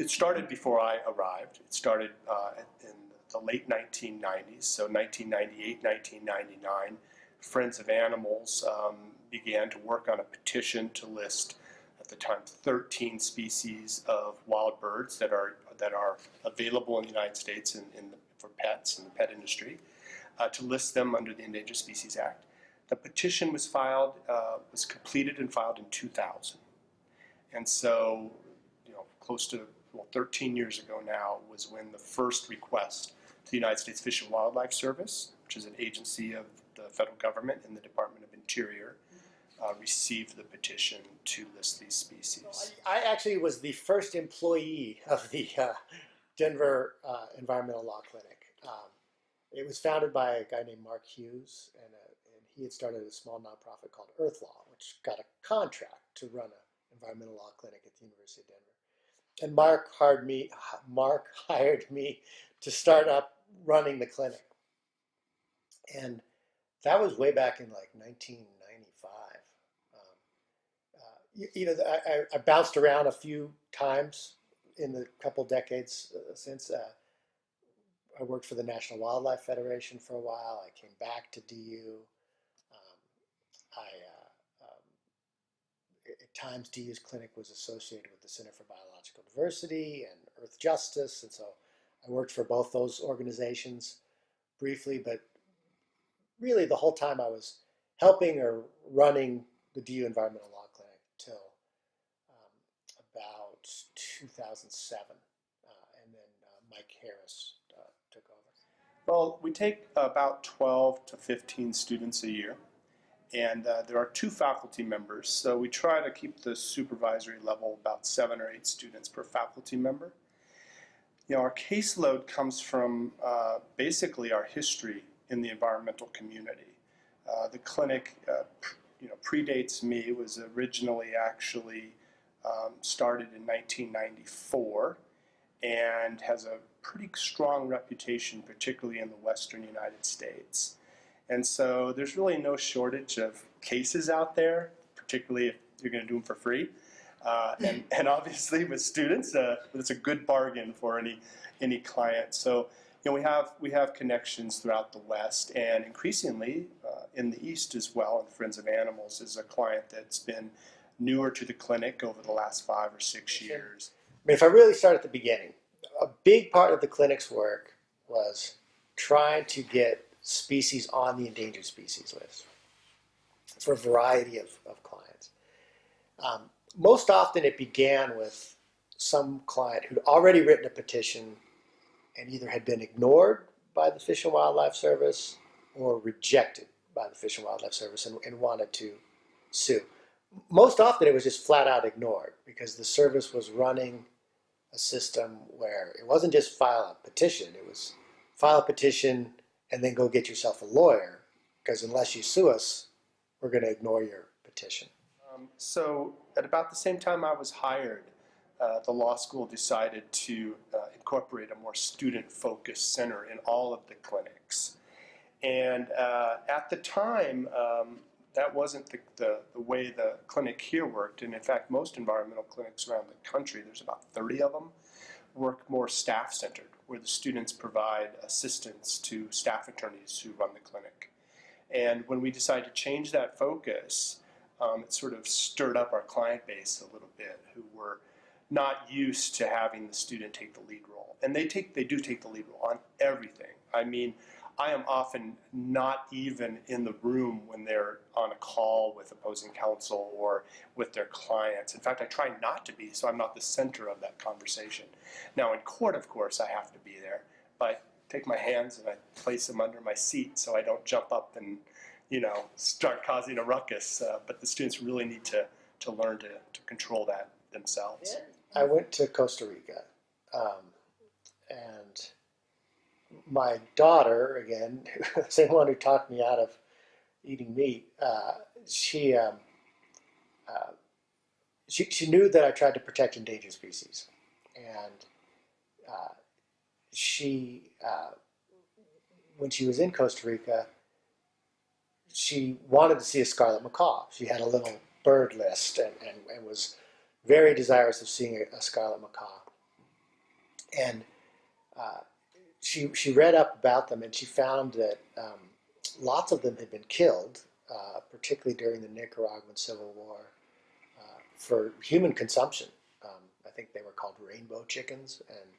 it started before I arrived. It started in the late 1990s, so 1998, 1999. Friends of Animals began to work on a petition to list, at the time, 13 species of wild birds that are available in the United States for pets in the pet industry, to list them under the Endangered Species Act. The petition was completed and filed in 2000. And so, close to 13 years ago now was when the first request to the United States Fish and Wildlife Service, which is an agency of the federal government in the Department of Interior, received the petition to list these species. I actually was the first employee of the Denver Environmental Law Clinic. It was founded by a guy named Mark Hughes, and he had started a small nonprofit called Earth Law, which got a contract to run an environmental law clinic at the University of Denver. And Mark hired me to start up running the clinic. And that was way back in like 1995. I bounced around a few times in the couple decades since. I worked for the National Wildlife Federation for a while. I came back to DU. At times, DU's clinic was associated with the Center for Biological Diversity and Earth Justice, and so I worked for both those organizations briefly, but really the whole time I was helping or running the DU Environmental Law Clinic till about 2007, and then Mike Harris took over. Well, we take about 12 to 15 students a year. And there are 2 faculty members, so we try to keep the supervisory level about 7 or 8 students per faculty member. Our caseload comes from basically our history in the environmental community. The clinic, predates me. It was originally actually started in 1994 and has a pretty strong reputation, particularly in the western United States. And so there's really no shortage of cases out there, particularly if you're going to do them for free. And obviously with students, it's a good bargain for any client. So we have connections throughout the West, and increasingly in the East as well. And Friends of Animals is a client that's been newer to the clinic over the last 5 or 6 years. If I really start at the beginning, a big part of the clinic's work was trying to get species on the endangered species list for a variety of clients. Most often it began with some client who'd already written a petition and either had been ignored by the Fish and Wildlife Service or rejected by the Fish and Wildlife Service and wanted to sue. Most often it was just flat out ignored because the service was running a system where it wasn't just file a petition, it was file a petition and then go get yourself a lawyer, because unless you sue us, we're going to ignore your petition. So at about the same time I was hired, the law school decided to incorporate a more student-focused center in all of the clinics. And at the time, that wasn't the way the clinic here worked. And in fact, most environmental clinics around the country, there's about 30 of them, work more staff-centered, where the students provide assistance to staff attorneys who run the clinic. And when we decided to change that focus, it sort of stirred up our client base a little bit, who were not used to having the student take the lead role. And they do take the lead role on everything. I mean, I am often not even in the room when they're on a call with opposing counsel or with their clients. In fact, I try not to be, so I'm not the center of that conversation. Now, in court, of course, I have to be there. But I take my hands and I place them under my seat so I don't jump up and, start causing a ruckus. But the students really need to learn to control that themselves. I went to Costa Rica, and my daughter, again, the same one who talked me out of eating meat, she knew that I tried to protect endangered species, and when she was in Costa Rica, she wanted to see a scarlet macaw. She had a little bird list and was very desirous of seeing a scarlet macaw. And she read up about them, and she found that lots of them had been killed, particularly during the Nicaraguan Civil War, for human consumption. I think they were called rainbow chickens, and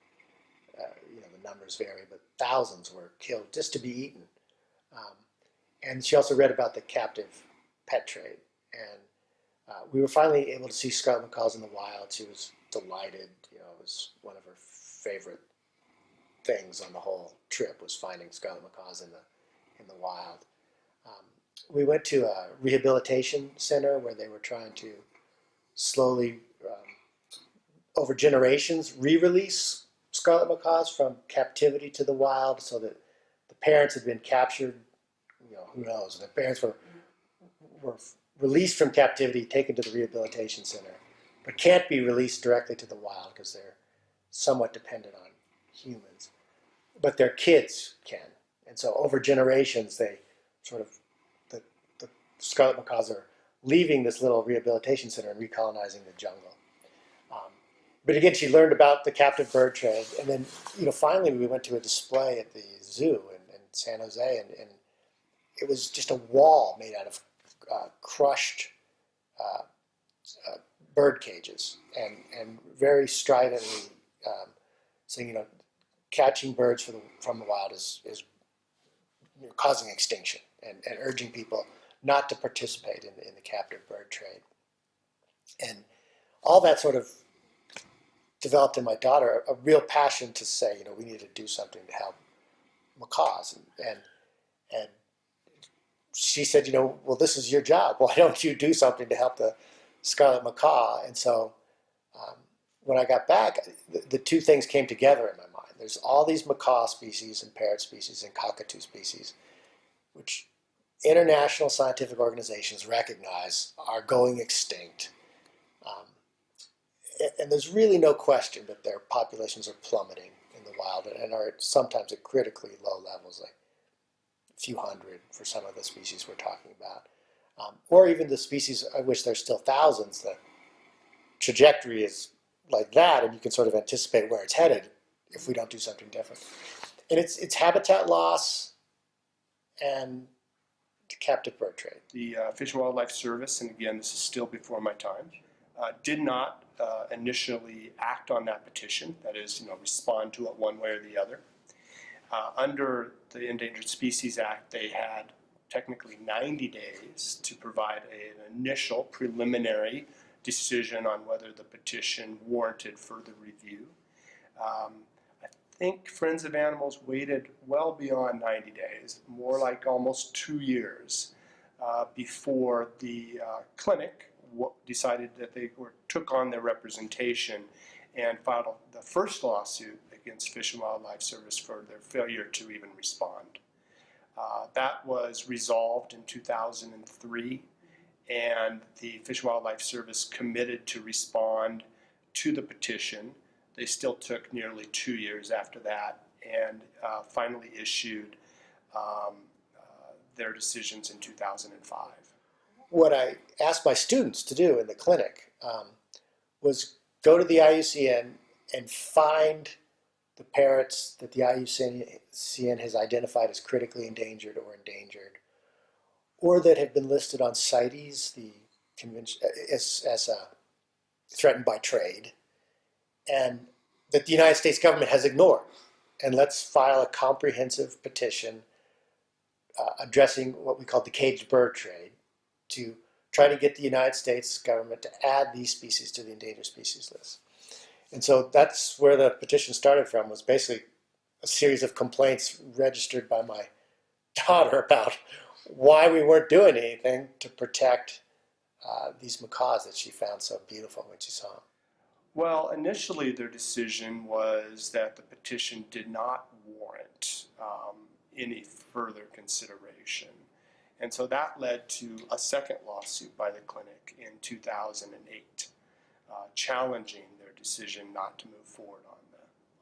the numbers vary, but thousands were killed just to be eaten. And she also read about the captive pet trade. And we were finally able to see scarlet macaws in the wild. She was delighted. It was one of her favorite things on the whole trip, was finding scarlet macaws in the wild. We went to a rehabilitation center where they were trying to slowly, over generations, re-release scarlet macaws from captivity to the wild, so that the parents had been captured. Who knows? The parents were released from captivity, taken to the rehabilitation center, but can't be released directly to the wild because they're somewhat dependent on humans. But their kids can. And so over generations, they sort of, the scarlet macaws are leaving this little rehabilitation center and recolonizing the jungle. But again, she learned about the captive bird trade. And then, finally we went to a display at the zoo in San Jose, and it was just a wall made out of crushed bird cages, and very stridently saying, catching birds from the wild is causing extinction, and urging people not to participate in the captive bird trade. And all that sort of developed in my daughter a real passion to say, we need to do something to help macaws. And she said, well, this is your job. Why don't you do something to help the scarlet macaw? And so when I got back, the two things came together in my mind. There's all these macaw species and parrot species and cockatoo species, which international scientific organizations recognize are going extinct. And there's really no question that their populations are plummeting in the wild, and are sometimes at critically low levels, like a few hundred for some of the species we're talking about. Or even the species of which there's still thousands, the trajectory is like that, and you can sort of anticipate where it's headed if we don't do something different. And it's habitat loss and the captive bird trade. The Fish and Wildlife Service, and again, this is still before my time, did not initially act on that petition, that is, respond to it one way or the other. Under the Endangered Species Act, they had technically 90 days to provide an initial preliminary decision on whether the petition warranted further review. I think Friends of Animals waited well beyond 90 days, more like almost 2 years, before the clinic decided that they took on their representation and filed the first lawsuit against Fish and Wildlife Service for their failure to even respond. That was resolved in 2003, and the Fish and Wildlife Service committed to respond to the petition. They still took nearly 2 years after that, and finally issued their decisions in 2005. What I asked my students to do in the clinic was go to the IUCN and find the parrots that the IUCN has identified as critically endangered or endangered, or that have been listed on CITES, the convention, as threatened by trade, and that the United States government has ignored. And let's file a comprehensive petition addressing what we call the caged bird trade, to try to get the United States government to add these species to the endangered species list. And so that's where the petition started from, was basically a series of complaints registered by my daughter about why we weren't doing anything to protect these macaws that she found so beautiful when she saw them. Well, initially their decision was that the petition did not warrant any further consideration. And so that led to a second lawsuit by the clinic in 2008, challenging their decision not to move forward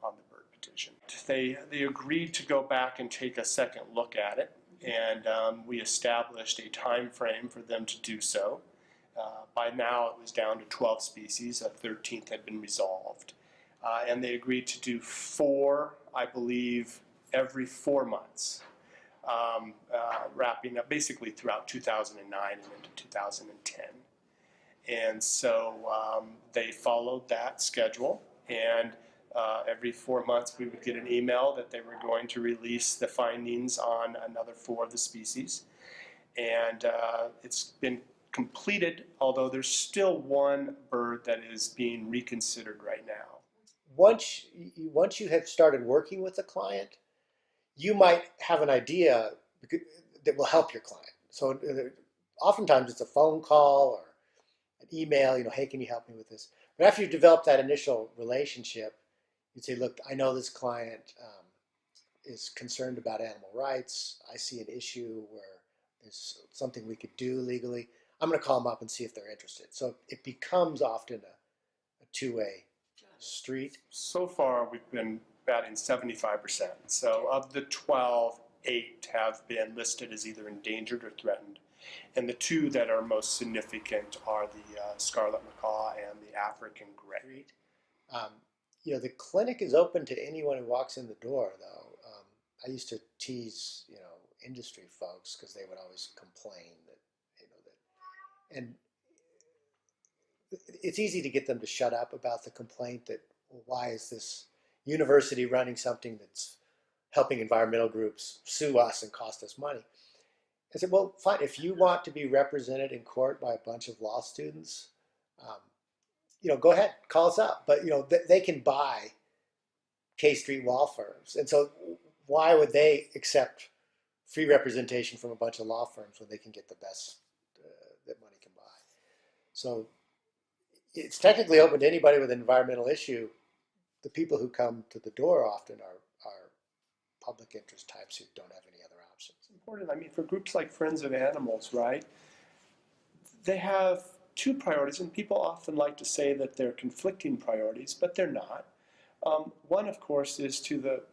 on the bird petition. They agreed to go back and take a second look at it, and we established a time frame for them to do so. By now it was down to 12 species, a 13th had been resolved. and they agreed to do 4, I believe, every 4 months, wrapping up basically throughout 2009 and into 2010. And so they followed that schedule, and every 4 months we would get an email that they were going to release the findings on another 4 of the species. And it's been completed, although there's still 1 bird that is being reconsidered right now. Once you have started working with a client, you might have an idea that will help your client. So oftentimes it's a phone call or an email, hey, can you help me with this? But after you've developed that initial relationship, you'd say, look, I know this client is concerned about animal rights. I see an issue where there's something we could do legally. I'm going to call them up and see if they're interested. So it becomes often a two-way street. So far, we've been batting 75%. So of the 12, 8 have been listed as either endangered or threatened. And the 2 that are most significant are the scarlet macaw and the African gray. The clinic is open to anyone who walks in the door, though. I used to tease, industry folks because they would always complain and it's easy to get them to shut up about the complaint that, well, why is this university running something that's helping environmental groups sue us and cost us money? I said, well, fine. If you want to be represented in court by a bunch of law students, go ahead, call us up. But, they can buy K Street law firms. And so why would they accept free representation from a bunch of law firms when they can get the best that money can buy? So it's technically open to anybody with an environmental issue. The people who come to the door often are public interest types who don't have any other options. It's important. I mean, for groups like Friends of Animals, right, they have 2 priorities, and people often like to say that they're conflicting priorities, but they're not. One, of course, is to the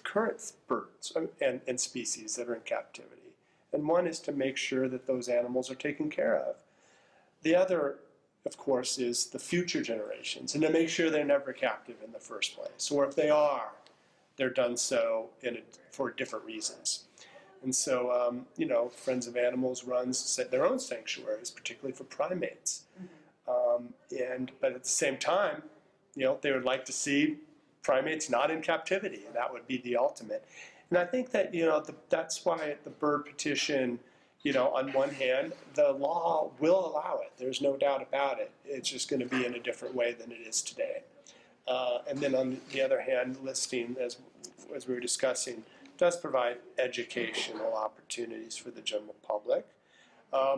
current birds and species that are in captivity, and one is to make sure that those animals are taken care of. The other, of course, is the future generations, and to make sure they're never captive in the first place, or if they are, they're done so for different reasons. And so, Friends of Animals runs their own sanctuaries, particularly for primates. But at the same time, they would like to see primates not in captivity. That would be the ultimate. And I think that, that's why the bird petition, on one hand, the law will allow it. There's no doubt about it. It's just going to be in a different way than it is today. And then on the other hand, listing, as we were discussing, does provide educational opportunities for the general public,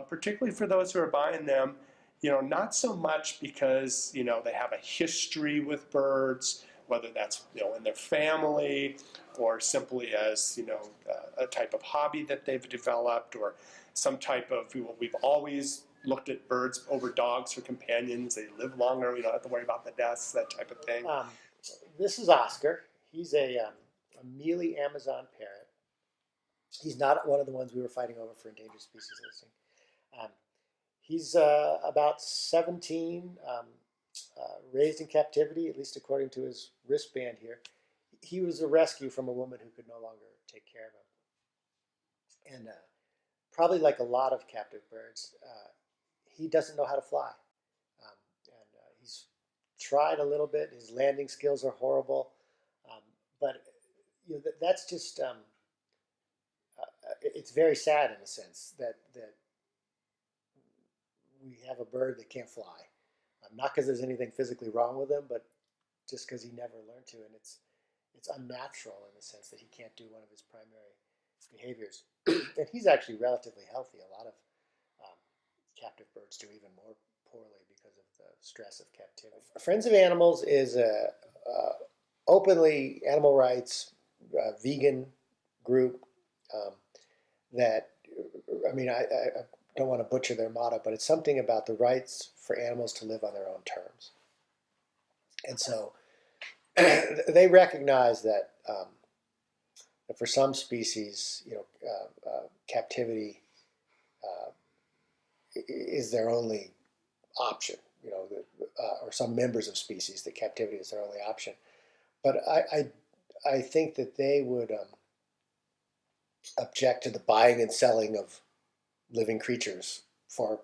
particularly for those who are buying them, not so much because, they have a history with birds, whether that's, in their family or simply as, a type of hobby that they've developed or some type of, we've always looked at birds over dogs for companions. They live longer. We don't have to worry about the deaths, that type of thing. This is Oscar. He's a mealy Amazon parrot. He's not one of the ones we were fighting over for endangered species listing. He's about 17, raised in captivity, at least according to his wristband here. He was a rescue from a woman who could no longer take care of him. And probably like a lot of captive birds, he doesn't know how to fly. He's tried a little bit. His landing skills are horrible. But that's just, it's very sad in a sense that we have a bird that can't fly. Not because there's anything physically wrong with him, but just because he never learned to. And it's unnatural in the sense that he can't do one of his primary behaviors. And he's actually relatively healthy. A lot of captive birds do even more poorly because of the stress of captivity. Friends of Animals is a openly animal rights vegan group that, I don't want to butcher their motto, but it's something about the rights for animals to live on their own terms. And so they recognize that for some species, captivity is their only option. or some members of species that captivity is their only option. But I think that they would object to the buying and selling of living creatures for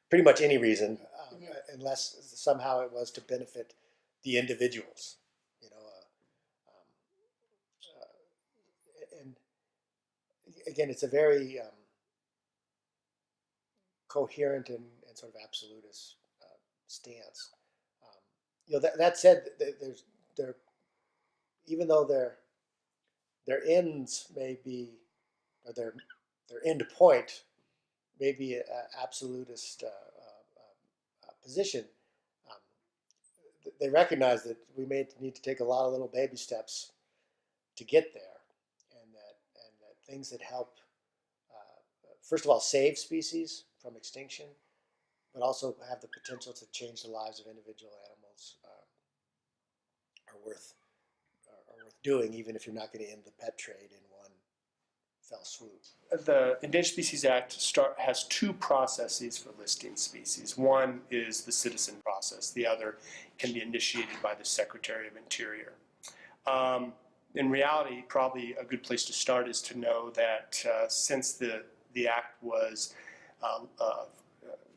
pretty much any reason, unless somehow it was to benefit the individuals, you know. And again, it's a very coherent and sort of absolutist stance. That said, even though their ends may be, or their end point may be an absolutist position, they recognize that we may need to take a lot of little baby steps to get there, and that things that help, first of all, save species from extinction, but also have the potential to change the lives of individual animals are worth doing, even if you're not going to end the pet trade in one fell swoop. The Endangered Species Act has two processes for listing species. One is the citizen process. The other can be initiated by the Secretary of Interior. In reality, probably a good place to start is to know that since the act was,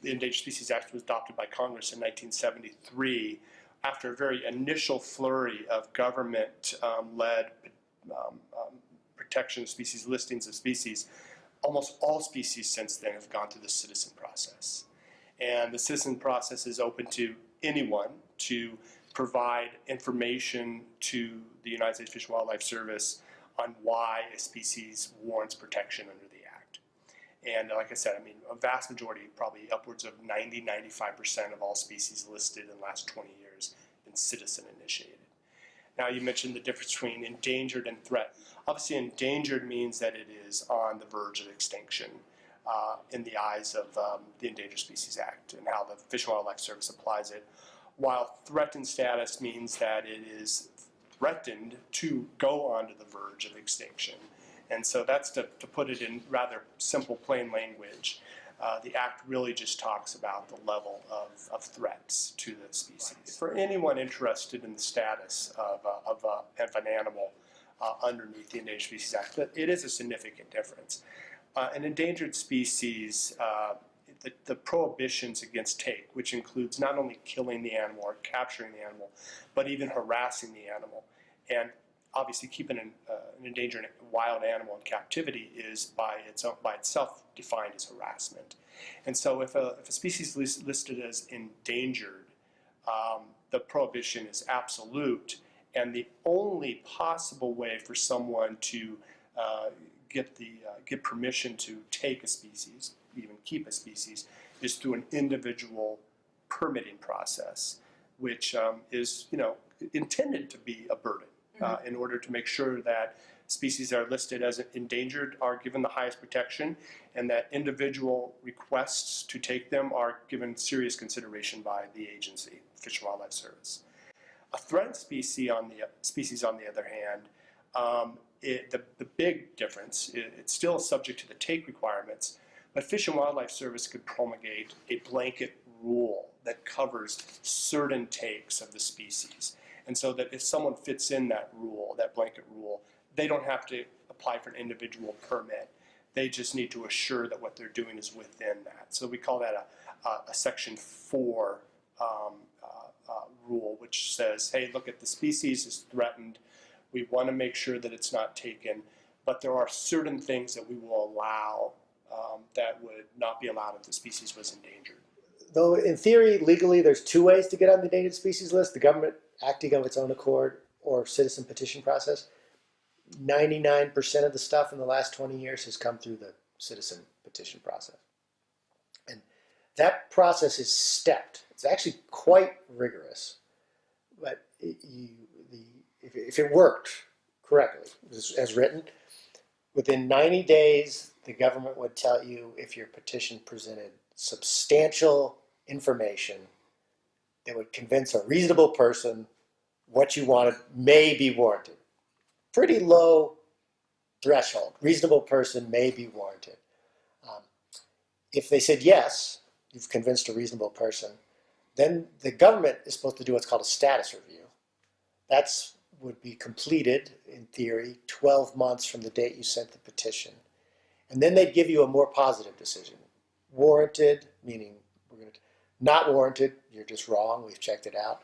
the Endangered Species Act was adopted by Congress in 1973, after a very initial flurry of government-led protection of species, listings of species, almost all species since then have gone through the citizen process. And the citizen process is open to anyone to provide information to the United States Fish and Wildlife Service on why a species warrants protection under the act. And like I said, I mean, a vast majority, probably upwards of 90–95% of all species listed in the last 20 years have been citizen initiated. Now, you mentioned the difference between endangered and threat. Obviously, endangered means that it is on the verge of extinction in the eyes of the Endangered Species Act and how the Fish and Wildlife Service applies it, while threatened status means that it is threatened to go onto the verge of extinction. And so that's to put it in rather simple, plain language. The Act really just talks about the level of threats to the species. For anyone interested in the status of an animal underneath the Endangered Species Act, it is a significant difference. An endangered species, the prohibitions against take, which includes not only killing the animal or capturing the animal, but even harassing the animal. And obviously keeping an endangered wild animal in captivity is by itself defined as harassment. And so if a species is listed as endangered, the prohibition is absolute, and the only possible way for someone to get permission to take a species, even keep a species, is through an individual permitting process, which is intended to be a burden. In order to make sure that species that are listed as endangered are given the highest protection, and that individual requests to take them are given serious consideration by the agency, Fish and Wildlife Service. A threatened species, on the other hand, the big difference, it's still subject to the take requirements, but Fish and Wildlife Service could promulgate a blanket rule that covers certain takes of the species. And so that if someone fits in that rule, that blanket rule, they don't have to apply for an individual permit. They just need to assure that what they're doing is within that. So we call that a Section 4 rule, which says, hey, look, at the species is threatened. We want to make sure that it's not taken, but there are certain things that we will allow that would not be allowed if the species was endangered. Though in theory, legally, there's two ways to get on the endangered species list: the government acting of its own accord or citizen petition process. 99% of the stuff in the last 20 years has come through the citizen petition process. And that process is stepped. It's actually quite rigorous. But if it worked correctly, as written, within 90 days, the government would tell you if your petition presented substantial information that would convince a reasonable person what you wanted may be warranted. Pretty low threshold. Reasonable person may be warranted. If they said yes, you've convinced a reasonable person, Then the government is supposed to do what's called a status review. That's would be completed, in theory, 12 months from the date you sent the petition. And then they'd give you a more positive decision. Warranted, meaning not warranted, you're just wrong, we've checked it out.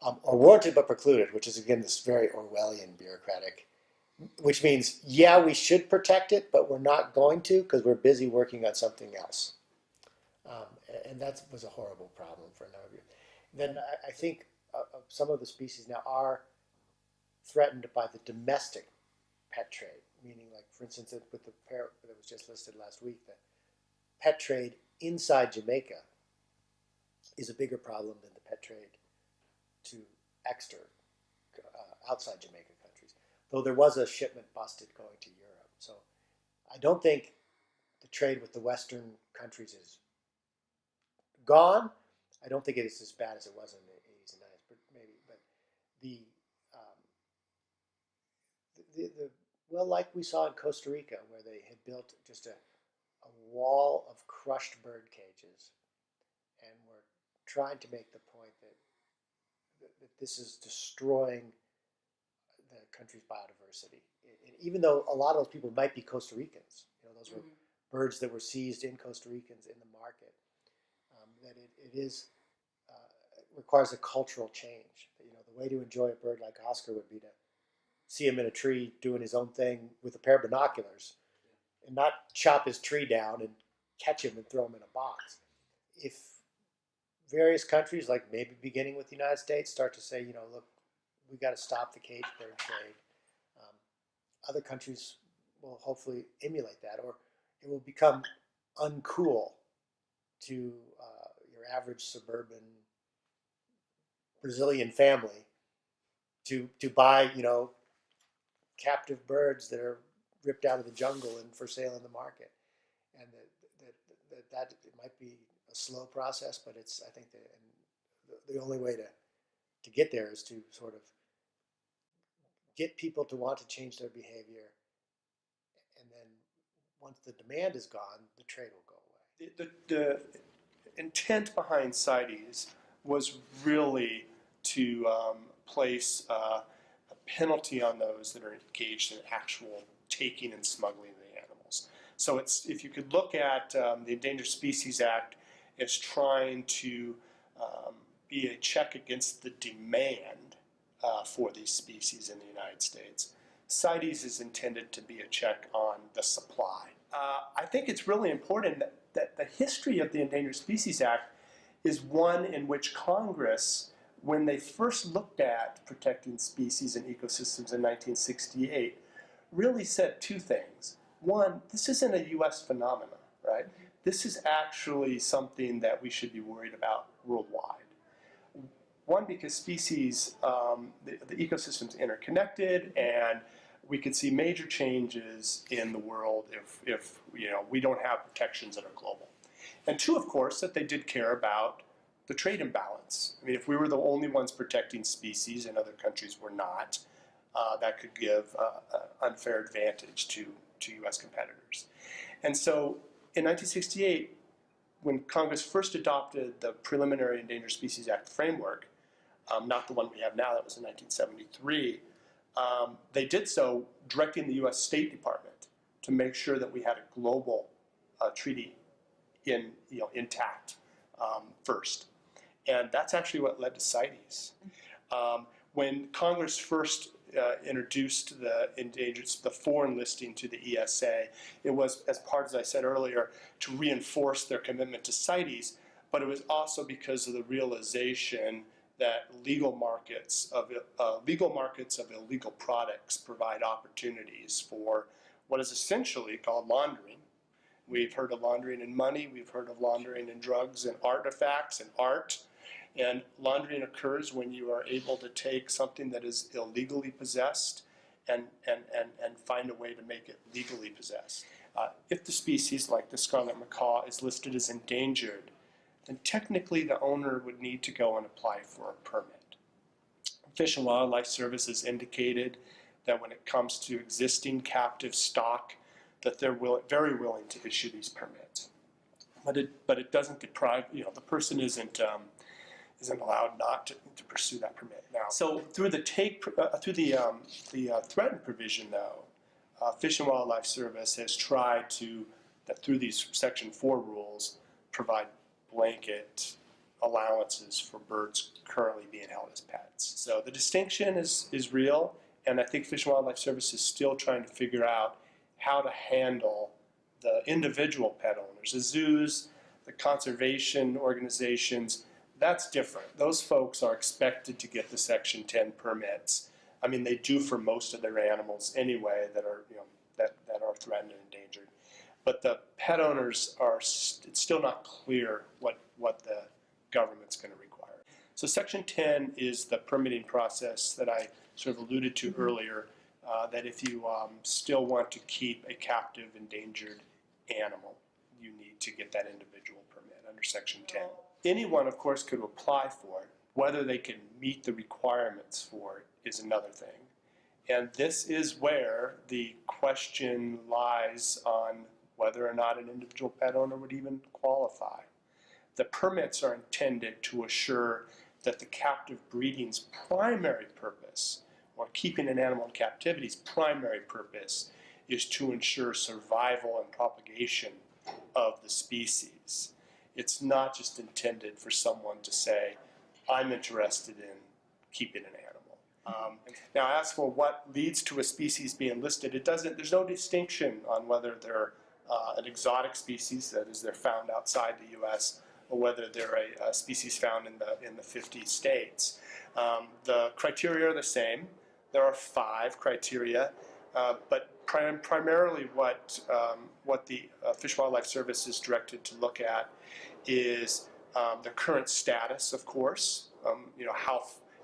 Or warranted but precluded, which is, again, this very Orwellian bureaucratic, which means, yeah, we should protect it, but we're not going to because we're busy working on something else. And that was a horrible problem for a number of years. Then I think some of the species now are threatened by the domestic pet trade, meaning, like, for instance, with the parrot that was just listed last week, the pet trade inside Jamaica is a bigger problem than the pet trade to outside Jamaica countries, though there was a shipment busted going to Europe. So I don't think the trade with the Western countries is gone. I don't think it is as bad as it was in the 80s and 90s, but maybe. But well, like we saw in Costa Rica, where they had built just a wall of crushed bird cages, and were trying to make the point that this is destroying the country's biodiversity. And even though a lot of those people might be Costa Ricans, those were birds that were seized in Costa Ricans in the market, that it requires a cultural change. The way to enjoy a bird like Oscar would be to see him in a tree doing his own thing with a pair of binoculars and not chop his tree down and catch him and throw him in a box. If various countries, like maybe beginning with the United States, start to say, look, we got to stop the cage bird trade, other countries will hopefully emulate that, or it will become uncool to your average suburban Brazilian family to buy, captive birds that are ripped out of the jungle and for sale in the market. And that it might be a slow process, but it's, I think, the only way to get there is to sort of get people to want to change their behavior. And then once the demand is gone, the trade will go away. The intent behind CITES was really to place a penalty on those that are engaged in actual taking and smuggling of the animals. So if you could look at the Endangered Species Act as trying to be a check against the demand for these species in the United States, CITES is intended to be a check on the supply. I think it's really important that the history of the Endangered Species Act is one in which Congress, when they first looked at protecting species and ecosystems in 1968, really said two things. One, this isn't a U.S. phenomenon, right? This is actually something that we should be worried about worldwide. One, because species, the ecosystem's interconnected, and we could see major changes in the world if we don't have protections that are global. And two, of course, that they did care about the trade imbalance. I mean, if we were the only ones protecting species and other countries were not, that could give an unfair advantage to U.S. competitors. And so in 1968, when Congress first adopted the preliminary Endangered Species Act framework, not the one we have now, that was in 1973, they did so directing the U.S. State Department to make sure that we had a global treaty intact first. And that's actually what led to CITES. When Congress first introduced the foreign listing to the ESA, it was as part, as I said earlier, to reinforce their commitment to CITES, but it was also because of the realization that legal markets of illegal products provide opportunities for what is essentially called laundering. We've heard of laundering in money, we've heard of laundering in drugs and artifacts and art. And laundering occurs when you are able to take something that is illegally possessed and find a way to make it legally possessed. If the species, like the scarlet macaw, is listed as endangered, then technically the owner would need to go and apply for a permit. Fish and Wildlife Service has indicated that when it comes to existing captive stock, that they're very willing to issue these permits. But it doesn't deprive, the person isn't isn't allowed not to pursue that permit now. So through the threatened provision, though, Fish and Wildlife Service has tried to, through these Section 4 rules, provide blanket allowances for birds currently being held as pets. So the distinction is real, and I think Fish and Wildlife Service is still trying to figure out how to handle the individual pet owners, the zoos, the conservation organizations. That's different. Those folks are expected to get the Section 10 permits. I mean, they do for most of their animals anyway that are, that are threatened and endangered. But the pet owners it's still not clear what the government's going to require. So Section 10 is the permitting process that I sort of alluded to earlier, that if you still want to keep a captive endangered animal, you need to get that individual permit under Section 10. Anyone, of course, could apply for it. Whether they can meet the requirements for it is another thing. And this is where the question lies on whether or not an individual pet owner would even qualify. The permits are intended to assure that the captive breeding's primary purpose, or keeping an animal in captivity's primary purpose, is to ensure survival and propagation of the species. It's not just intended for someone to say, I'm interested in keeping an animal. Now, as for what leads to a species being listed, there's no distinction on whether they're an exotic species, that is, they're found outside the U.S., or whether they're a species found in the 50 states. The criteria are the same. There are 5 criteria, but primarily what the Fish and Wildlife Service is directed to look at is the current status, of course.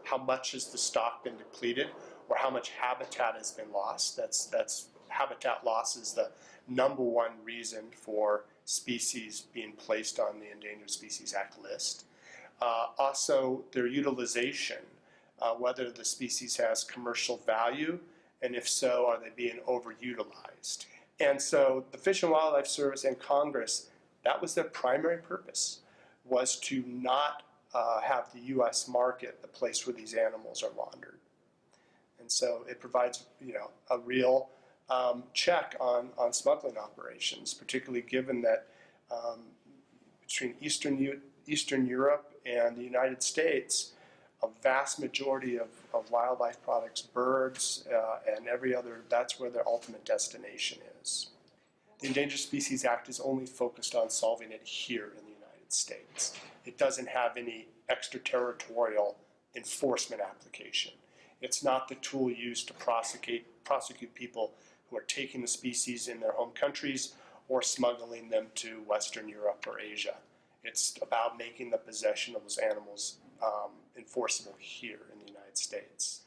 How much has the stock been depleted, or how much habitat has been lost. That's habitat loss is the #1 reason for species being placed on the Endangered Species Act list. Also, their utilization, whether the species has commercial value, and if so, are they being overutilized? And so the Fish and Wildlife Service and Congress, that was their primary purpose, was to not have the U.S. market the place where these animals are laundered. And so it provides, a real check on smuggling operations, particularly given that between Eastern Europe and the United States, a vast majority of wildlife products, birds, and every other, that's where their ultimate destination is. The Endangered Species Act is only focused on solving it here in the United States. It doesn't have any extraterritorial enforcement application. It's not the tool used to prosecute people who are taking the species in their home countries or smuggling them to Western Europe or Asia. It's about making the possession of those animals enforceable here in the United States.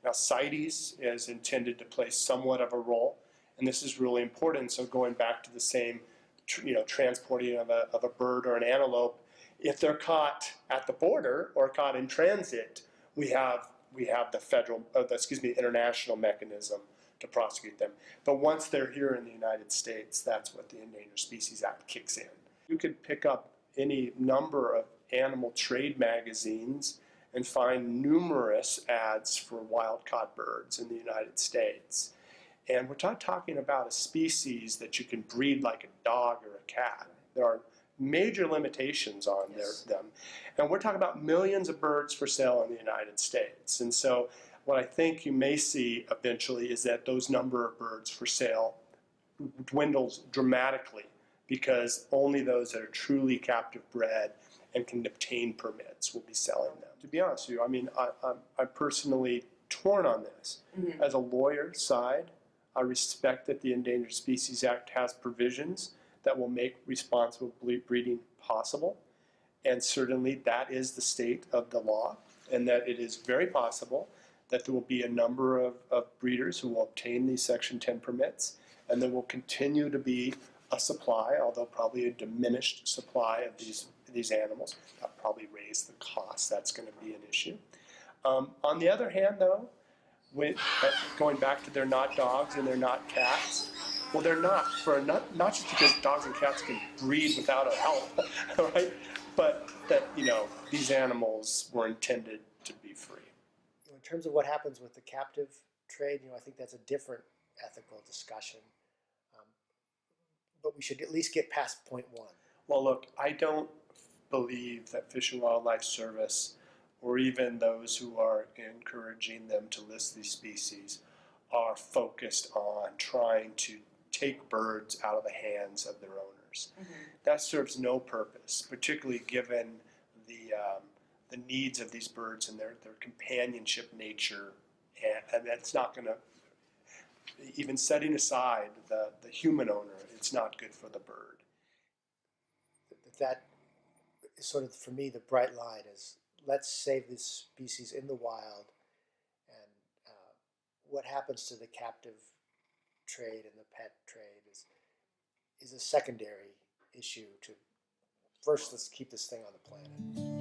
Now, CITES is intended to play somewhat of a role, and this is really important. So going back to the same, transporting of a bird or an antelope, if they're caught at the border or caught in transit, we have the international mechanism to prosecute them. But once they're here in the United States, that's what the Endangered Species Act kicks in. You could pick up any number of animal trade magazines and find numerous ads for wild-caught birds in the United States. And we're not talking about a species that you can breed like a dog or a cat. There are major limitations on them. And we're talking about millions of birds for sale in the United States. And so what I think you may see eventually is that those number of birds for sale dwindles dramatically, because only those that are truly captive bred and can obtain permits will be selling them. To be honest with you, I mean, I'm personally torn on this. Mm-hmm. As a lawyer side, I respect that the Endangered Species Act has provisions that will make responsible breeding possible, and certainly that is the state of the law, and that it is very possible that there will be a number of breeders who will obtain these Section 10 permits, and there will continue to be a supply, although probably a diminished supply of these animals. That'll probably raise the cost. That's going to be an issue. On the other hand, though, going back to they're not dogs and they're not cats, well, they're not just because dogs and cats can breed without a help, right? but that, these animals were intended to be free. In terms of what happens with the captive trade, I think that's a different ethical discussion. But we should at least get past point one. Well, look, I don't believe that Fish and Wildlife Service, or even those who are encouraging them to list these species, are focused on trying to take birds out of the hands of their owners. Mm-hmm. That serves no purpose, particularly given the needs of these birds and their companionship nature, and that's not going to, even setting aside the human owner, it's not good for the bird. That is sort of, for me, the bright line is, let's save this species in the wild, and what happens to the captive trade and the pet trade is a secondary issue to, first, let's keep this thing on the planet.